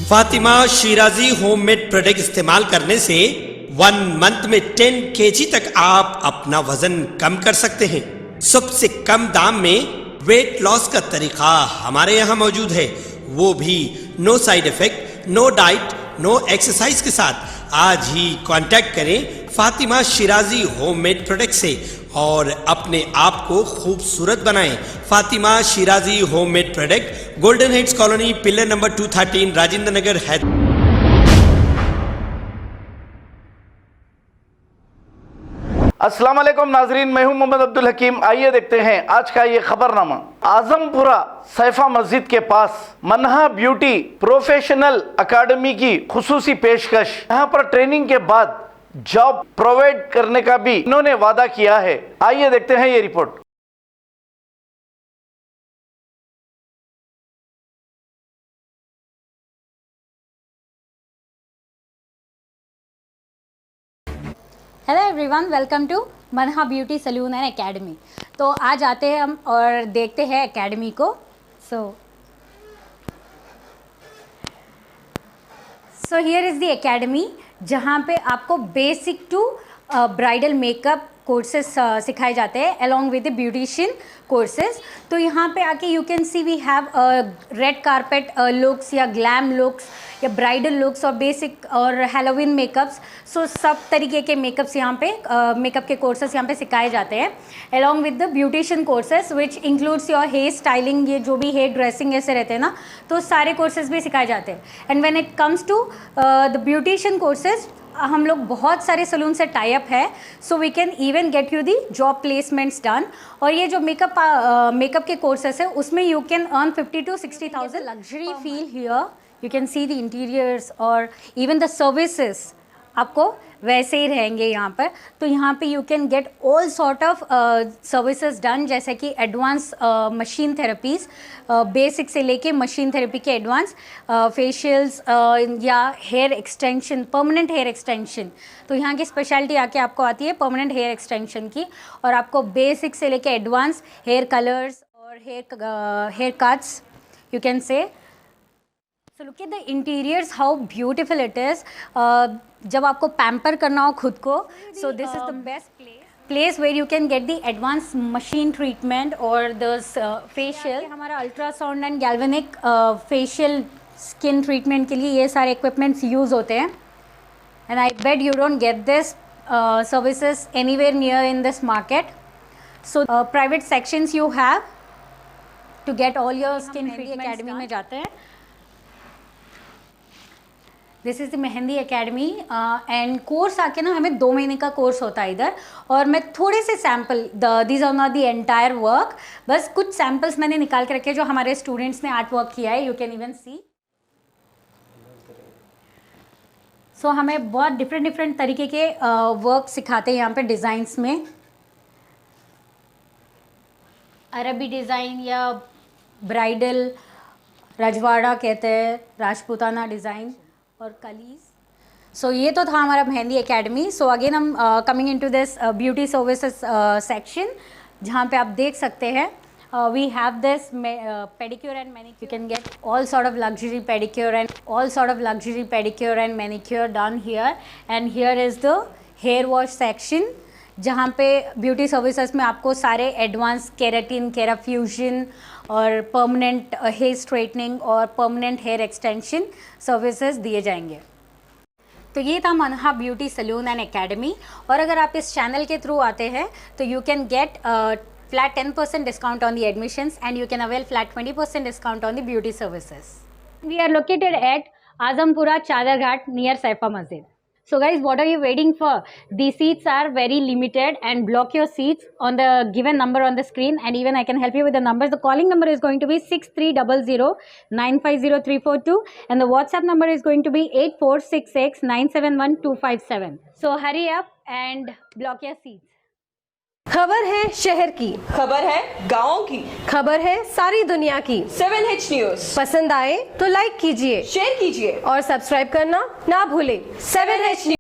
Fatima Shirazi homemade product इस्तेमाल करने से 1 मंथ में 10 kg तक आप अपना वजन कम कर सकते हैं। सबसे कम दाम में वेट लॉस का तरीका हमारे यहाँ मौजूद है, वो भी no side effect, no diet, no exercise के साथ। आज ही कांटेक्ट करें फातिमा शिराजी होममेड प्रोडक्ट से और अपने आप को खूबसूरत बनाएं। Fatima Shirazi homemade product, golden heads colony, pillar number 213, Rajendra Nagar, Hyderabad. अस्सलाम वालेकुम नाजरीन, मैं हूं मोहम्मद अब्दुल हकीम। आइए देखते हैं आज का ये खबरनामा। आजमपुरा सैफा मस्जिद के पास मनहा ब्यूटी प्रोफेशनल अकादमी की खुसूसी पेशकश। यहाँ पर ट्रेनिंग के बाद जॉब प्रोवाइड करने का भी इन्होंने वादा किया है। आइए देखते हैं ये report. Hello everyone, welcome to Manha beauty salon and academy. तो आज आते हैं हम और देखते हैं एकेडमी को। So here is the academy, जहाँ पे आपको basic to bridal makeup courses सिखाए जाते हैं along with the beautician courses. तो यहाँ पे आके you can see we have red carpet looks या ग्लैम लुक्स या ब्राइडल लुक्स और बेसिक और हैलोवीन मेकअप्स। सो सब तरीके के मेकअप्स यहाँ पे मेकअप के कोर्सेज यहाँ पे सिखाए जाते हैं along with the beautician courses which includes your hair styling, ये जो भी हेयर ड्रेसिंग ऐसे रहते हैं ना, तो सारे कोर्सेज भी सिखाए जाते हैं। And when it comes to the beautician courses, हम लोग बहुत सारे सलून से टाई अप है, so we can even get you the job placements done. और ये जो मेकअप के कोर्सेस है उसमें you can earn 50 to 60,000 luxury feel here. You can see the interiors और इवन द सर्विसेज आपको वैसे ही रहेंगे यहाँ पर। तो यहाँ पे you can get all sort of services done, जैसे कि एडवांस मशीन थेरेपीज़, बेसिक से लेके मशीन थेरेपी के एडवांस फेशियल्स या hair extension, permanent hair extension. तो यहाँ की स्पेशलिटी आके आपको आती है परमानेंट हेयर एक्सटेंशन की, और आपको बेसिक से लेके एडवांस हेयर कलर्स और hair cuts you can say. So look at the interiors, how beautiful it is. जब आपको पैम्पर करना हो खुद को, so this is the best place where you can get the advanced machine treatment or the facial. हमारा ultrasound and galvanic facial skin treatment के लिए ये सारे इक्विपमेंट्स यूज़ होते हैं। And I bet you don't get this services anywhere near in this market. So private sections you have to get all your skin treatment. Academy में जाते हैं। This is the mehndi academy and course आके ना हमें 2 महीने का course होता है इधर। और मैं थोड़े से sample, these are not the entire work, बस कुछ सैम्पल्स मैंने निकाल के रखे जो हमारे स्टूडेंट्स ने आर्ट वर्क किया है। यू कैन इवन सी। सो हमें बहुत डिफरेंट तरीके के वर्क सिखाते हैं यहाँ पे डिज़ाइंस में। अरबी डिज़ाइन या ब्राइडल, रजवाड़ा कहते हैं, राजपूताना डिज़ाइन और कलीज। सो ये तो था हमारा मेहंदी एकेडमी। सो अगेन हम coming into this beauty services section, जहाँ पे आप देख सकते हैं we have this pedicure and manicure. You can get all sort of luxury pedicure and manicure done here. And here is the hair wash section, जहाँ पे beauty services में आपको सारे एडवांस केराटिन, केराफ्यूजन और परमानेंट हेयर स्ट्रेटनिंग और permanent hair extension services दिए जाएंगे। तो ये था Manha beauty salon and academy. और अगर आप इस चैनल के थ्रू आते हैं तो you can get flat 10% discount on the admissions and you can avail flat 20% discount on the beauty services. We are located at Azampura Chadar Ghat near Saifai मस्जिद। So guys, what are you waiting for? The seats are very limited and block your seats on the given number on the screen, and even I can help you with the numbers. The calling number is going to be 6300950342 and the WhatsApp number is going to be 8466971257. So hurry up and block your seats. खबर है शहर की, खबर है गाँव की, खबर है सारी दुनिया की। 7H न्यूज़ पसंद आए तो लाइक कीजिए, शेयर कीजिए और सब्सक्राइब करना ना भूलें। 7H news.